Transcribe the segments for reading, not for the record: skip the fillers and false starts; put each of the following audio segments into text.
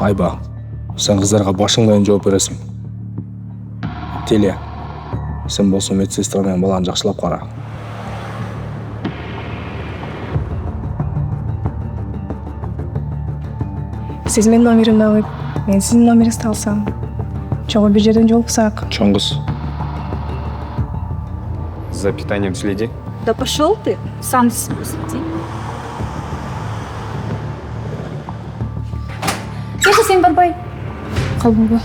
Айба, сен кыздарға башың менен жооп бересиң. Теле, сен болсо медсестра менен баланы жакшылап кара. Сиз менин номеримди алып, мен сиздин номериңизди алсам. Чогуу бир жерден жолуксак. Чоң кыз. За питанием следи. Да пошел ты, сам следи. Кеше сен барбай. Калдыңбы?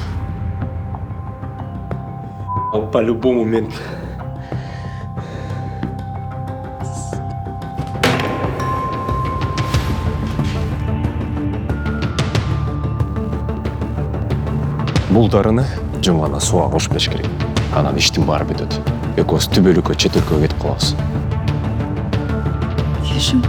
По-любому мен. Бул дарыны жумгана суга кошуп бериш керек. Анан иштин баары бүтөт. Экөөбүз түбөлүккө чет өлкөгө кетип калабыз. Кешим.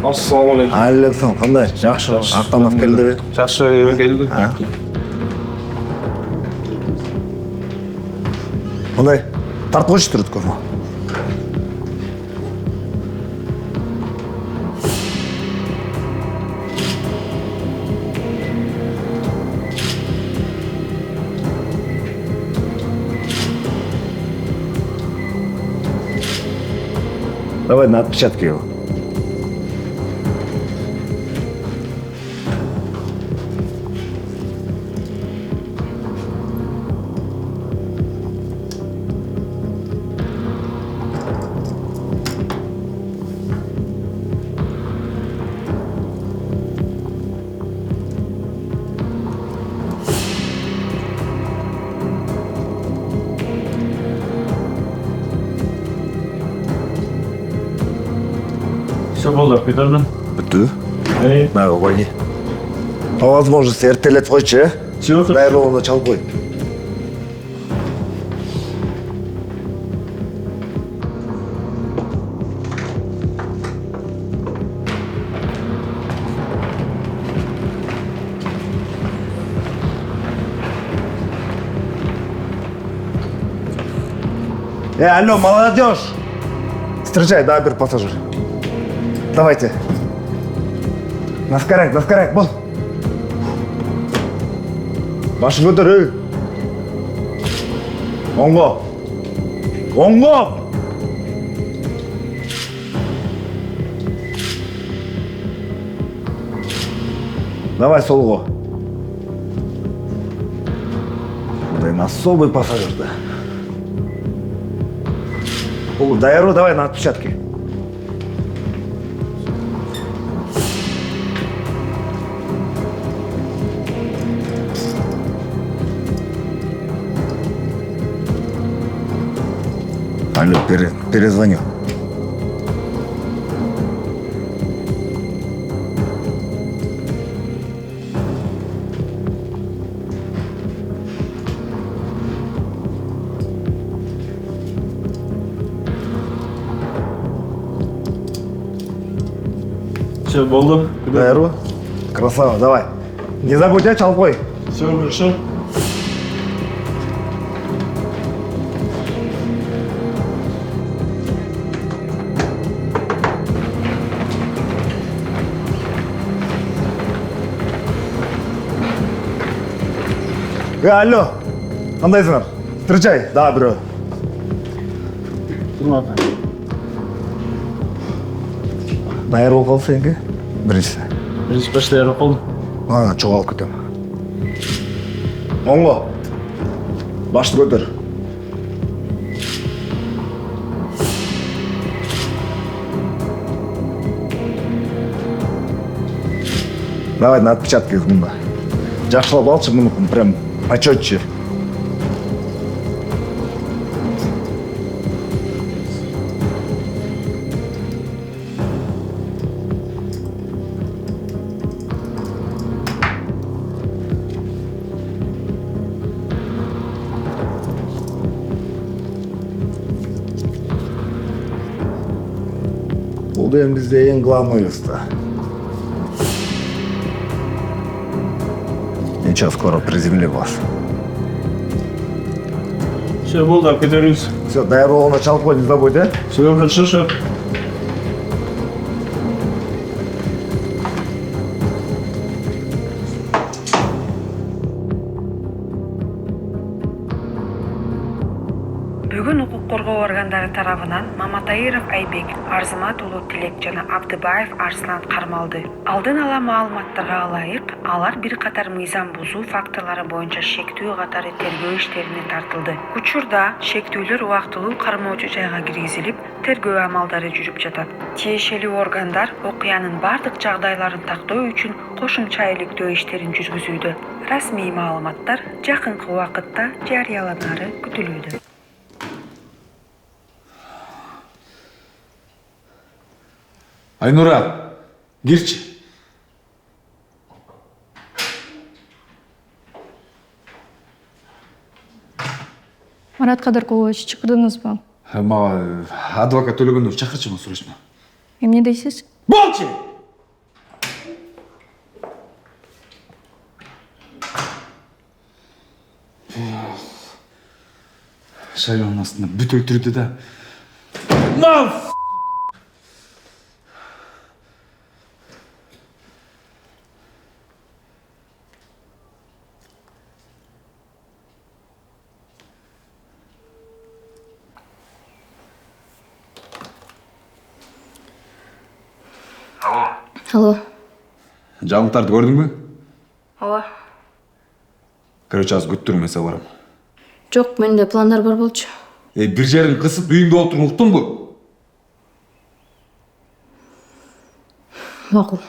Ассалаумалейкум. Алейкум, кандай? Жакшы. Актанов келдиби? Жакшы келди. Кандай? Тартып койчу түрүткө. Давай на отпечатки его. Все болды, қайтардың? Бүттү. Мага койгу. По возможности эртелетип койчу, э? Все, Баарлыгын чалып кой. Алло, молодежь! Встречай, да, бир пассажир. Давайте. Наскоряк, бол. Башын көтөр, эй. Оңго. Давай солго. Мындай особый пассажир, да. Дайру, давай на отпечатки. Алло, перезвоню. Все, болды. Дайру. Красава, давай. Не забудь, чалып кой. Все, хорошо. Алло, кандайсыңар? Встречай, да, бирөө. Даяр болуп калды сеники? Биринчиси. Бірінші почта ярып қалды. Жоғалып кетем. Оңго. Башты көтөр. Давай на отпечатки мында. Жакшылап алчы мунукун, прям почетче. Бул да эми бизде эң главныйыбызда. Ничего, скоро приземлим вас. Все болды, алып кетеріңіз. Все, даяр болгондо чалып кой, не забудь, да? Все, хорошо. Бүгін укук коргоо органдары тарабынан Маматайыров Айбек, Арзымат уулу Тилек жана Абдыбаев Арслан кармалды. Алдын ала маалыматтарга ылайык, алар бир катар мыйзам бузуу фактылары боюнча шектүү катары тергөө иштерине тартылды. Учурда шектүүлөр убактылуу кармоочу жайга киргизилип, тергөө амалдары жүрүп жатат. Тиешелүү органдар окуянын бардык жагдайларын тактоо үчүн кошумча иликтөө иштерин жүргүзүүдө. Расмий маалыматтар жакынкы убакытта жарыяланары күтүлүүдө. Айнура, кирчи. Марат Кадыркулович, чакырдыңызбы? Мага адвокат Төлөгөнов чакырчымы сурашма. Эмне дейсиз? Болчу! Шайлоонун астына бүт өлтүрдү да. Мал! Алло. Жаңылыктарды көрдүңбү? Ооба. Короче, аз күттүрмөсө барам. Жок, менде пландар бар болчу. Бир жерин кысып үйүңдө отуруп уктуңбу? Макул.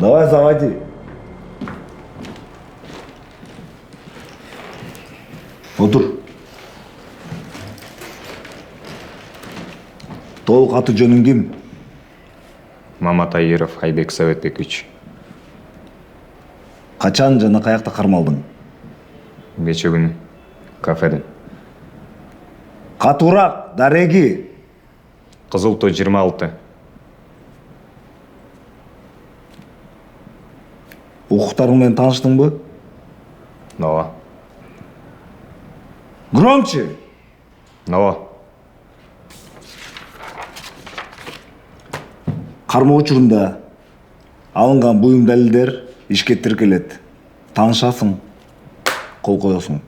Давай, заводи. Отур. Толук аты жөнүң ким? Маматайыров Айбек Советбекович. Качан жана каякта кармалдың? Кече күнү кафеден. Катуураак, дареги. Кызыл то 26. Укуктарың менен тааныштыңбы? Ооба. Громче. Ооба. Кармоо учурунда алынган буюм далилдер ишке тиркелет. Таанышасың. кол коесуң.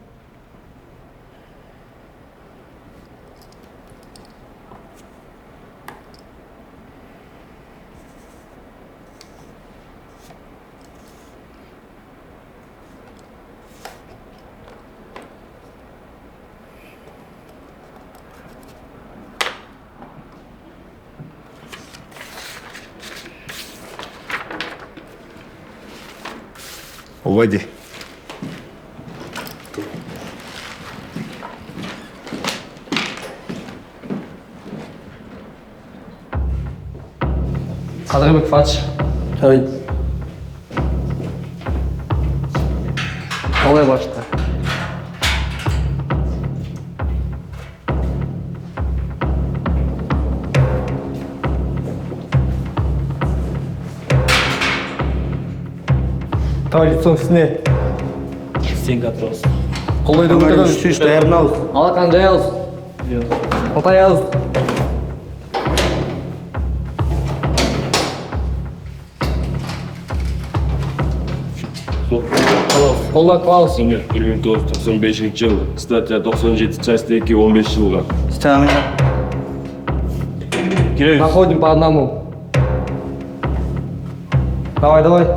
Уводи. Кадырбек Фатч. Ой. Қалай башта? Давай лицом в сне. Сен готов. Қолдайды отырын. Сүйіш даярын ал. Алақан жайыз. Отаяз. Қолдан қалыз. 1995 жыл, статья 97 часть 2 15 жылға. Находим по одному. Давай, давай.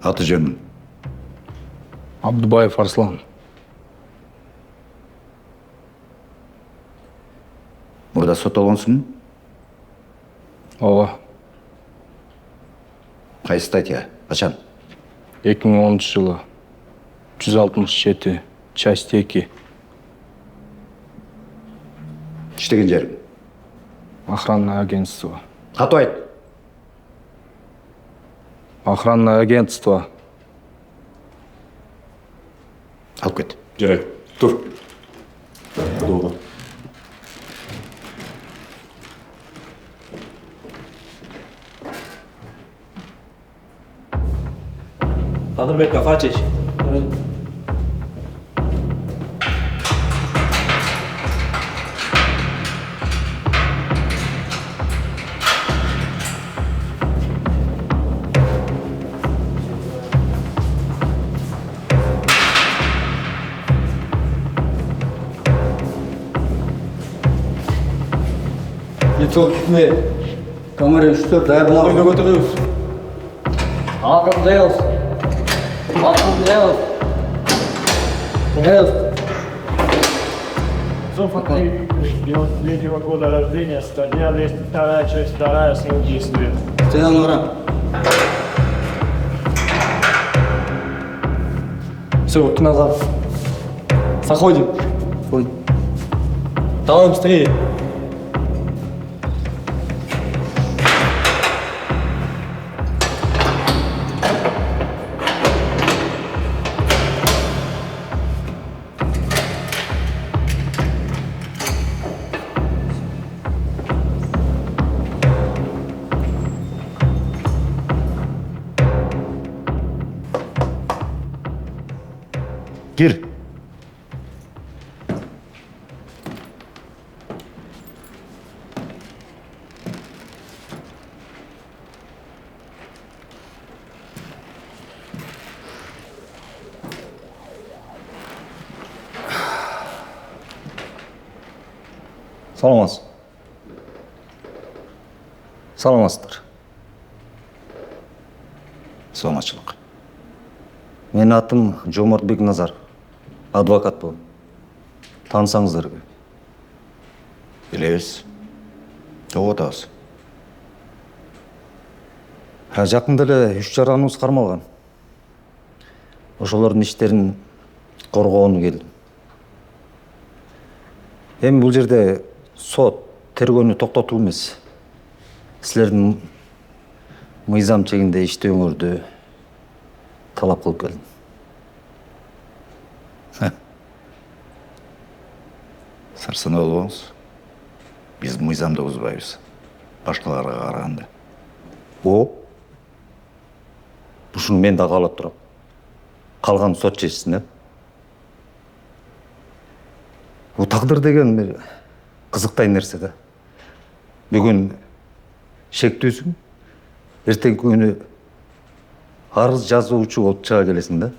Аты жөнүң. Абдыбаев Арслан. Мурда соттолгонсуң? Ооба. Кайсы статья? Качан? 2010 жылы 167 часть 2 Иштеген жериң? охранное агентство. Катуу айт. Охранное агентство. Алып кет. Жарайт, тур. Долго. Кадырбек Афачич. Лицом в сне. Камера 4 даярын ал. Ойна көтөрөбүз. Алақан жайыз. Алақан жайыз. Жайыз. 93-го года рождения, статья 202, часть 2, срок действия. Сенан Нора. Все, руки назад. Заходим. Ой. Давай быстрее. Кир. Саламатсыздар. Саламатчылык. Менин атым Жомарт Бекназар. Адвокат болом. Таанысаңыздарбы? Билебиз. Топ атабыз. Жакында эле 3 жараныбыз кармалган. Ошолордун иштерин коргоону келдим. Эми бул жерде сот тергөөнү токтотуу эмес. Силердин мыйзам чегинде иштөөңөрдү талап кылып келдим. Сарсаналы болыңыз. Біз мыйзамды бұзбайбыз. Башқаларға қарағанда. Ушуну мен да каалап турам. Калган сот чечсин, Бу тагдыр деген кызыктай нерсе да. Бүгүн шектүүсүң, эртеңки күнү арыз жазуучу болуп чыга келесиң да.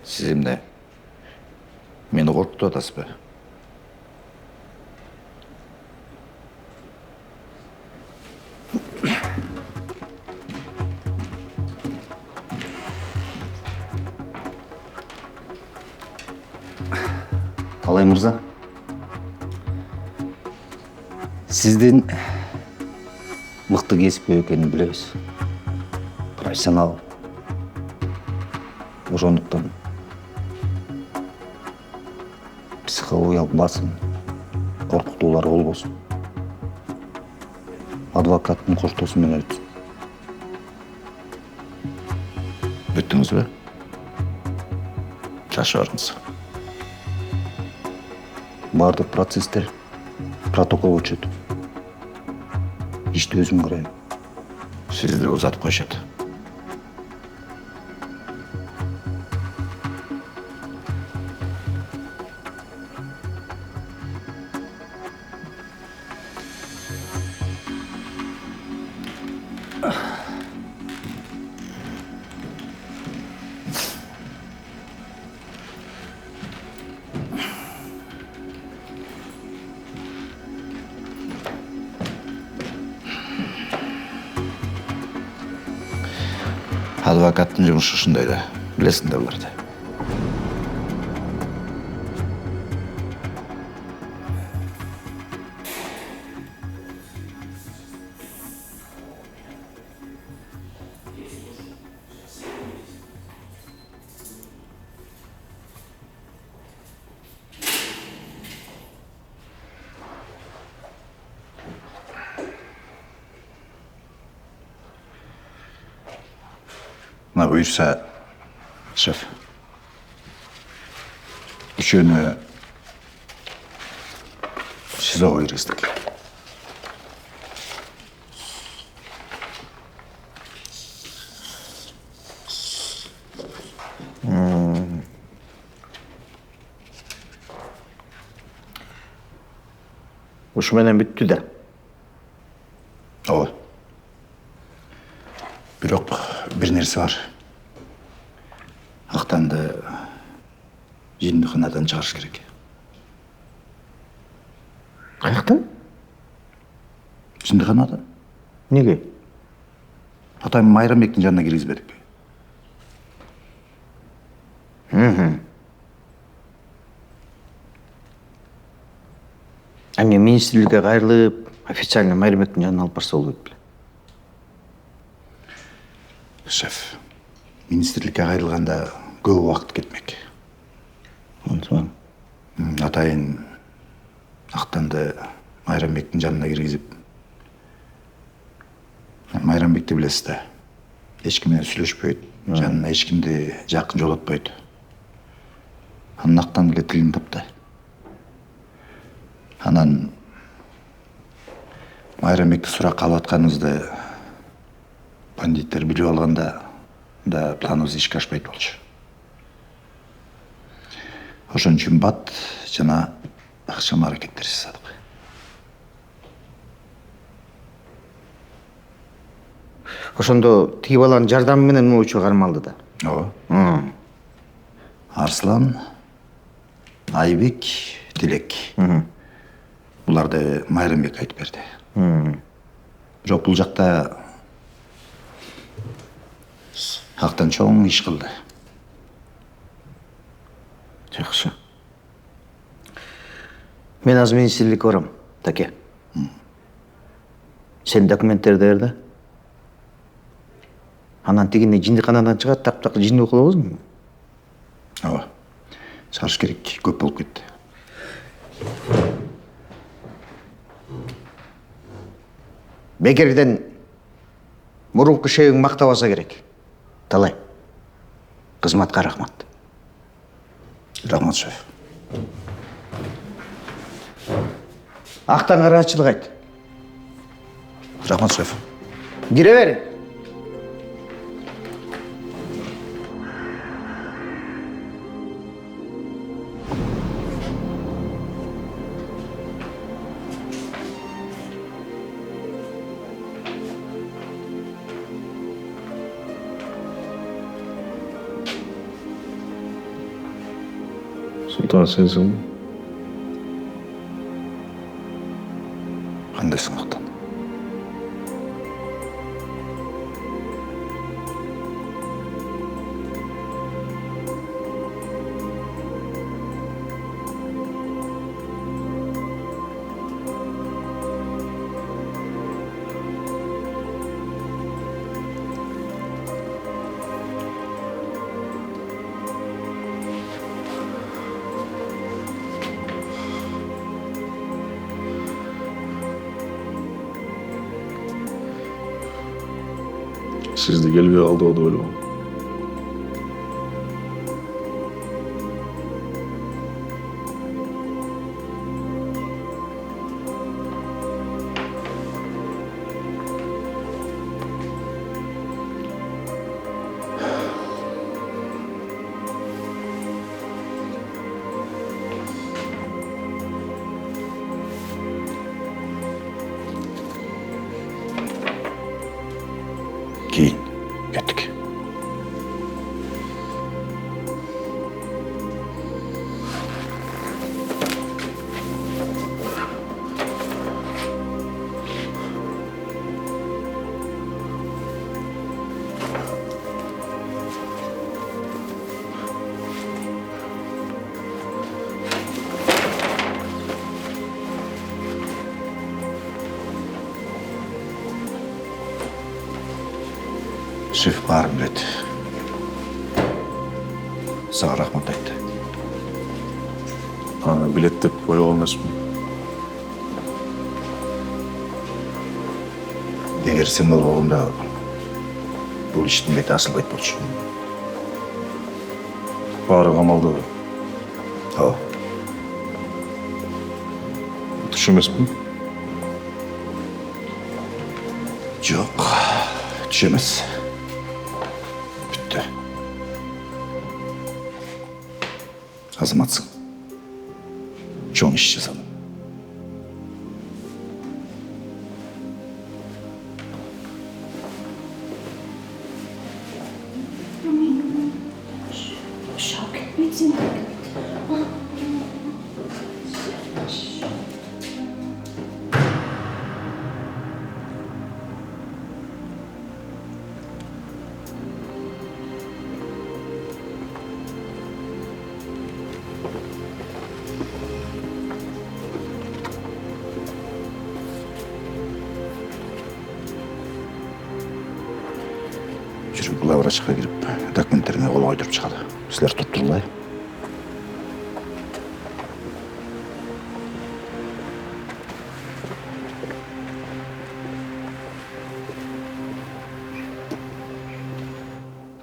Сіз емне мені қорқытып атасыз ба? Алай мырза, сиздин мыкты кесипкөй экенин билебиз. Профессионал. Ошондуктан психологиялык басым, коркутуулар болбосун. Адвокаттын коштоосу менен өтсүн. Бүттіңіз бе? Жашы барыңыз. Бардык процесстер протоколго түшөт. Ишти өзүм карайм. Сізді ұзатып қойшады. Адвокаттың жұмысы ушундай да, білесің да бұларды. Мына бұйырса, шеф, үшеуіні СИЗОға кіргіздік. Ушуменен бүттү да. Ооба. Бирок бир нерсе бар. Актанды жиндиханадан чыгарыш керек. Каяктан? Жиндиханадан. Неге? Атайым Майрамбектин жанына киргизбедик. Эми министрликке кайрылып, официально Майрамбектин жанына алып барса болот беле. Шеф, министрликке кайрылганда көп убакыт кетмек. Онсоң Атайын Актанды Майрамбектин жанына киргизип, Майрамбекти билесиз да, эч ким менен сүйлөшпөйт, жанына эч кимди жакын жолотпойт. Анын Актан эле тилин тапты. Анан Майрамбекти суракка алып атканыбызды бандиттер билип алганда да планыбыз ишке ашпайт болчу. Ошон үчүн бат жана акчам аракеттер жасадык. ошондо тиги баланын жардамы менен моочу кармалды да. Ооба. Арслан, Айбек, Тилек. Буларды Майрамбек айтып берди. Бирок бул жакта Актан чоң иш кылды. Жакшы. Мен азыр министрликке барам, таке. Сен документтерди бер да. Анан тигине жиндиханадан чыгат, таптак жинди кылабызбы? Ооба. Чыгарыш керек, көп болуп кетти. Бекерден мурунку шебиң мактабаса керек. Талай. Кызматка рахмат. Рахмат, шеф. Ақтан қарачылық айт. Рахмат, шеф. Кире берин. Сұлтан сенсің бе? Қандайсың, Ақтан? Sizde gelbey aldı o da öyle oldu. Кейін кеттік. Шеф барын біледі. Саған рахмат айтты. Аны билет деп қойған емеспін. Егер сен ол болғанда бұл іштің беті асылбайды болшы. Бары қамалды. О, Түш емеспін. жоқ, түшемес. Бүтті. Азаматсың. Чоң іс жасадың. Жүріп главврачқа кіріп, документтеріне қол қойдырып шығады. Сілер тұрып тұрылай.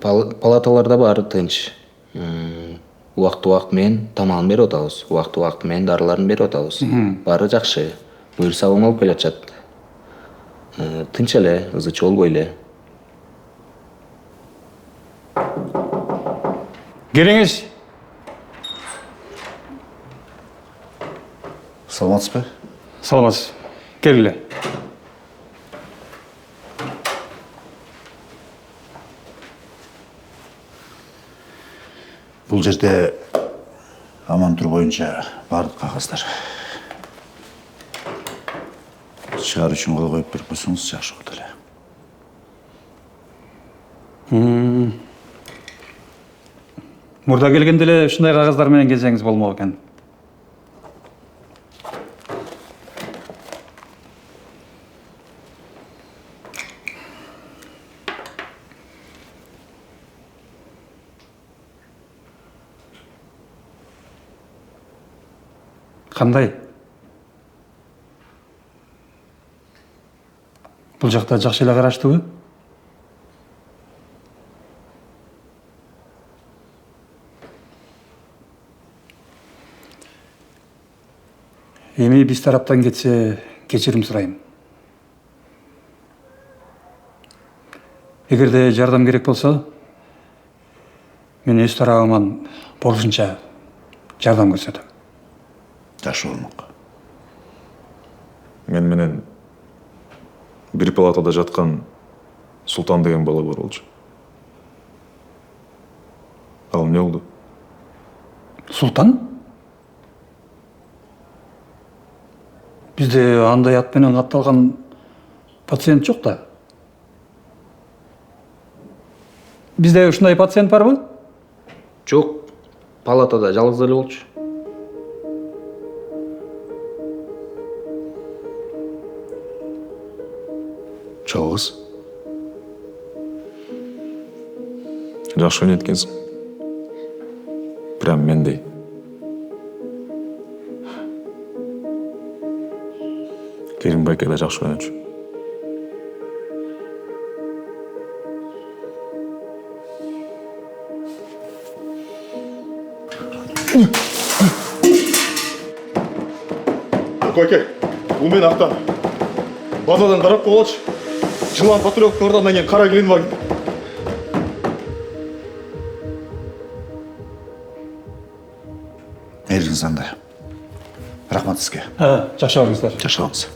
Палаталарда бары тынч. Убакыт менен тамагын берип атабыз. Убакыт менен дарыларын берип атабыз. Бары жакшы. Буюрса оңолуп келатышат. Тынч эле, ызычы болбой эле. Келіңіз. Саламатсыз ба? Саламатсыз. Келгіле. Бұл жерде аман тұр бойынша барлық қағаздар. Шығар үшін қол қойып беріп қойсаңыз жақсы болады. Мұрда келгенде эле ушундай кагаздар менен келсеңиз болмок экен. Кандай? Бул жакта жакшы эле караштыбы? Эми биз тараптан кетсе кечирим сурайм. Эгерде жардам керек болсо, мен өз тарабыман болушунча жардам көрсөтөм. Жакшы болмок. Мен менен бир палатада жаткан Султан деген бала бар болчу. Ал эмне болду? Султан? Бизде андай ат менен катталган пациент жок да. Бизде ушундай пациент барбы? Жок, палатада жалгыз эле болчу. Жалгыз. Жакшы ойнойт Прям мендей. Керимбайке да жакшы ойночу. Көке, бул мен Ақтан. Базадан қарап қоғалшы. Жылан патрулевтің ордамдан кейін қара келін бар. Мээріңіз қандай? Рахмат сізге. Жакшы барыңыздар. Жакшы болыңыз.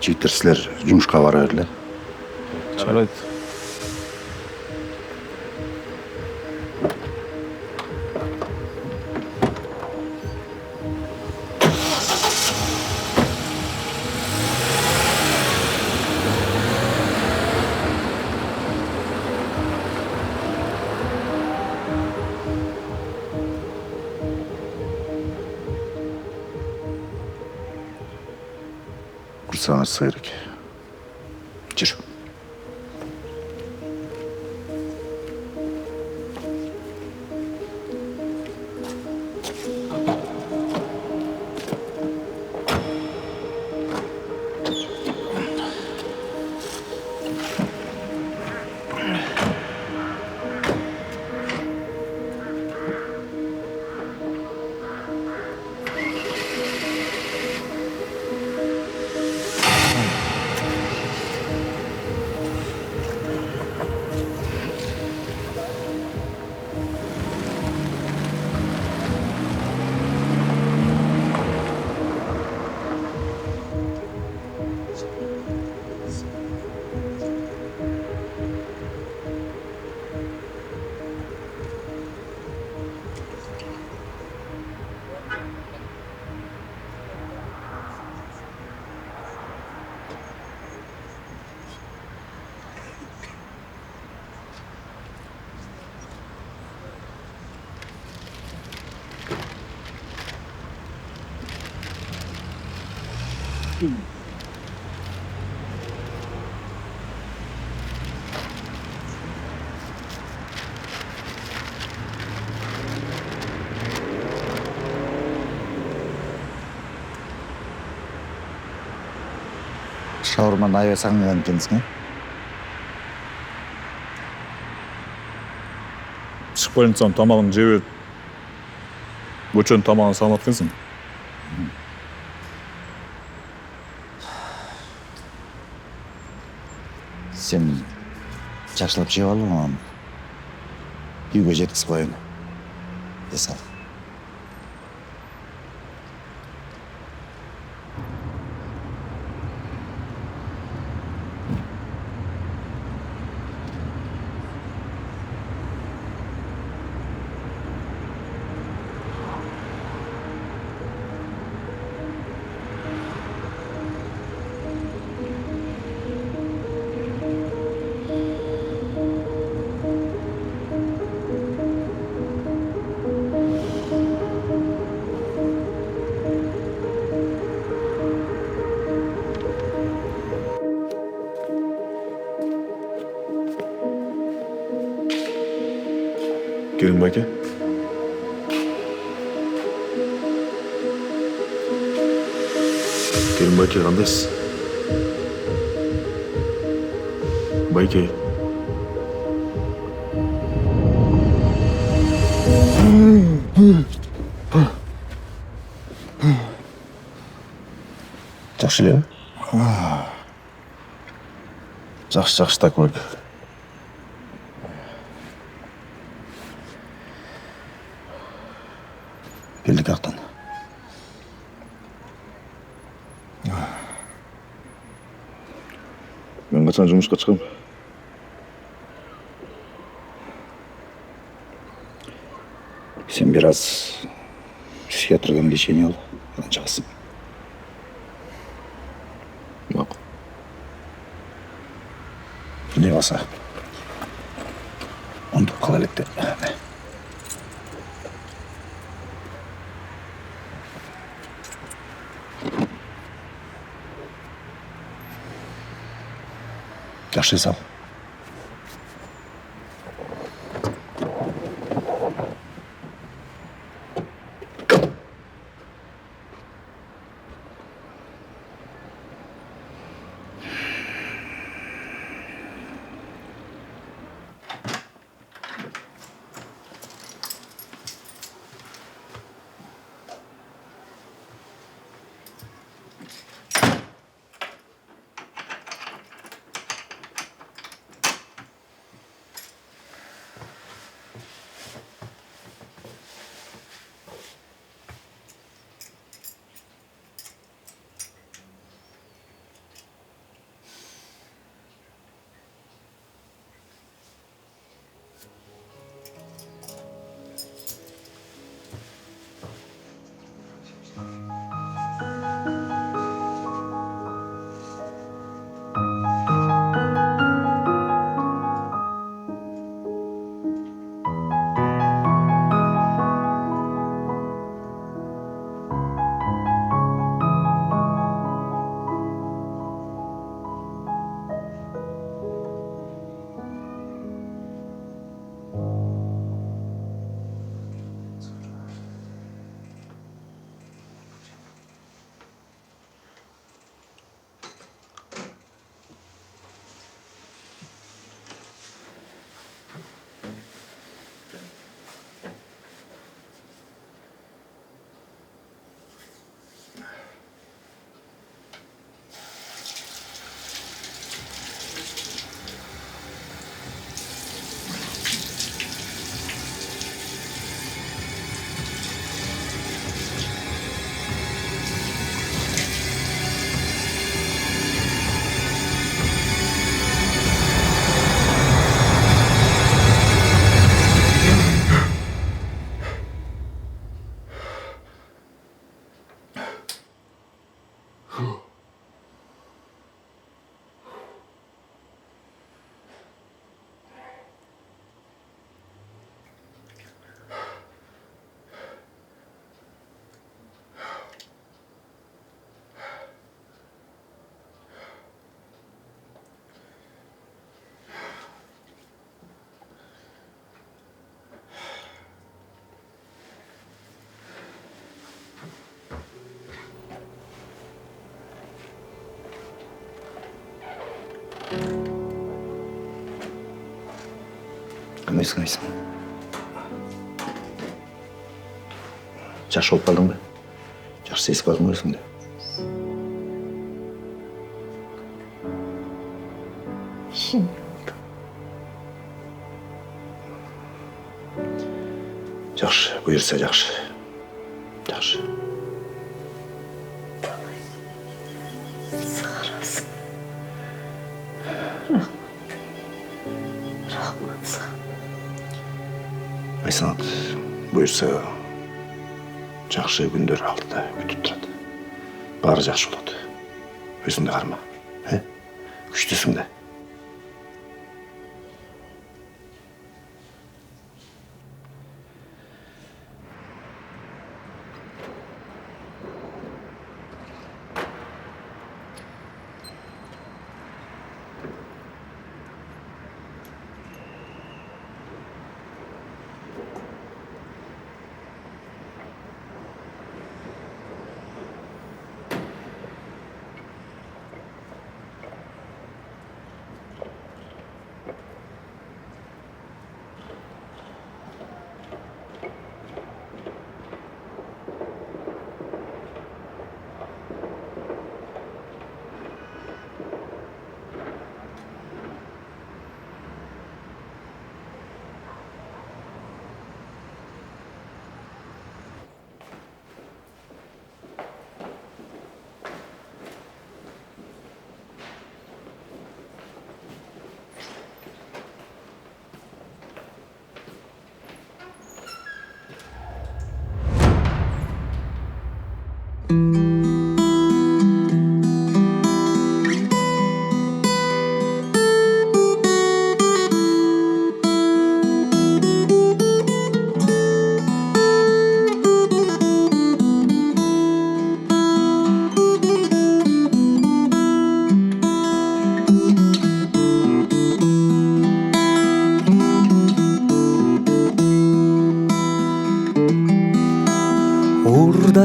Жігіттер, сілер жұмышқа бара берле. Жарайт. Құрсаңыз керек. Жүр. Шаурма найы саңған екенсің, Шықпайын тұсам тамағын жеп ет. Бөчен тамағын салматқансың. Сен жақшылап жеп алып маған. Үйге жеткізіп қойын. Десал. Керімбайке? Керімбайке қандайсыз? Байке. Жақсы еле? Жақсы так байке. Келдік ақтан. Мен қашан жұмысқа шығам? Сен біраз психиатрдан лечение ал, одан шығасың. Мақұл. Не болса, ондық қала лекті. Жақсы сал. Қандайсың? Жақсы болып қалдың ба? Жақсы есіп қалдың ба өзіңді? Жақсы, бұйырса жақсы. Жақсы. Айсанат, бұйырса жақсы күндер алдыда күтіп тұрады. Бары жақсы болады. Өзіңді қарма. Күштісің де.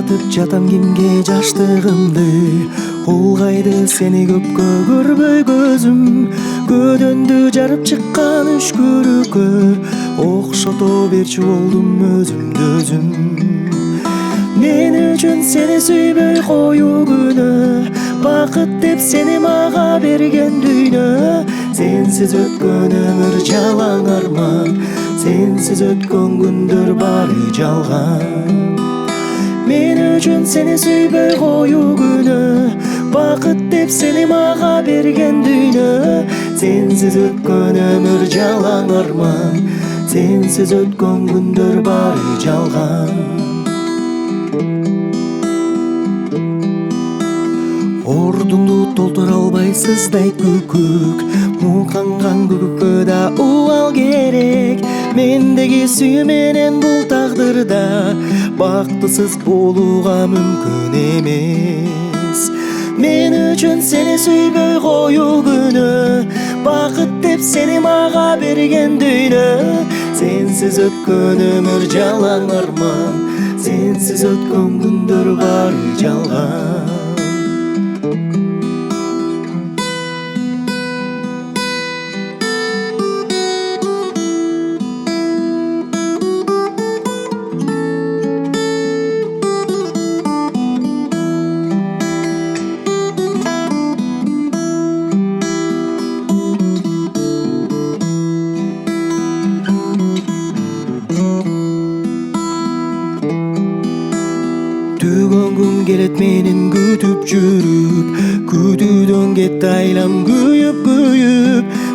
ойлатып жатам кимге жаштыгымды. Улгайды сени көпкө көрбөй көзүм, көдөндү жарып чыккан үшкүрүккө окшото берчи болдум өзүмдү өзүм. Мен үчүн сени сүйбөй коюу күнөө, бакыт деп сени мага берген дүйнө. Сенсиз өткөн өмүр жалаң арман, сенсиз өткөн күндөр бары жалган. Мен үчүн сени сүйбөй коюу күнөө, бакыт деп сени мага берген дүйнө. Сенсиз өткөн өмүр жалаң арман, сенсиз өткөн күндөр бары жалган. Ордуңду толтура албайсыздай күкүк, муканган күкүккө да убал керек. Мендеги сүйүү менен бул тагдырда бактысыз болууга мүмкүн эмес. Мен үчүн сени сүйбөй коюу күнөө, бакыт деп сени мага берген дүйнө. Сенсиз өткөн өмүр жалаң арман, сенсиз өткөн күндөр бары жалган. Түгөн күн келет менин күтүп жүрүп, күтүүдөн кетти айлам күйүп.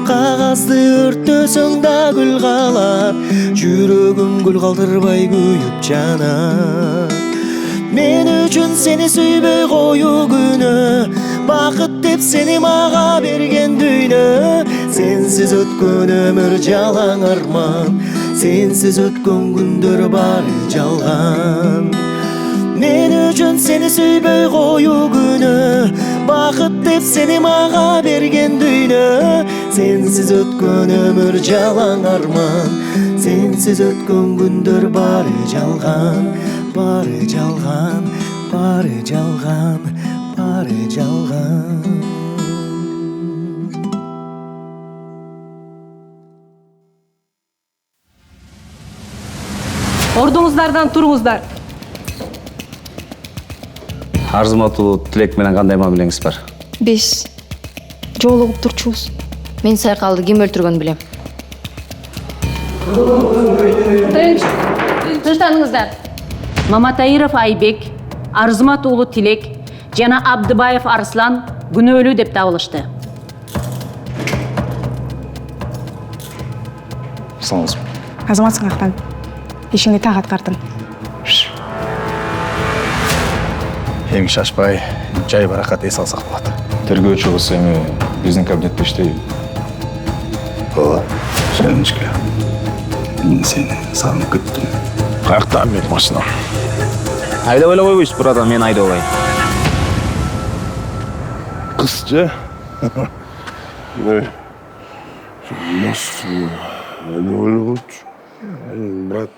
Кагазды өрттөсөң да гүл калат, жүрөгүм гүл калтырбай күйүп жанат. Мен үчүн сени сүйбөй коюу күнөө, бакыт деп сени мага берген дүйнө. Сенсиз өткөн өмүр жалаң арман, сенсиз өткөн күндөр бары жалган. Мен үчүн сени сүйбөй коюу күнөө, бакыт деп сени мага берген дүйнө. Сенсиз өткөн өмүр жалаң арман, сенсиз өткөн күндөр бары жалган. Бары жалган, бары жалган, бары жалган. Ордуңуздардан туруңуздар. Арзымат уулу Тилек менен кандай мамилеңиз бар? Биз жолугуп турчубуз. Мен Сайкалды ким өлтүргөнүн билем. Тынчтаныңыздар. Маматайыров Айбек, Арзымат уулу Тилек жана Абдыбаев Арслан күнөөлүү деп табылышты. Саламатсызбы? Азаматсың Актан. Ишиңди так аткардың. Эми шашпай, жай баракат эс алсак болот. Тергөөчү кыз эми биздин кабинетте иштейби? Ооба, шөнүшкүлө. Мен сени сагынып кеттим. Каякта менин машинам? Айдап эле койбойсуз, братан, мен айдабай. Кызчы? Брат.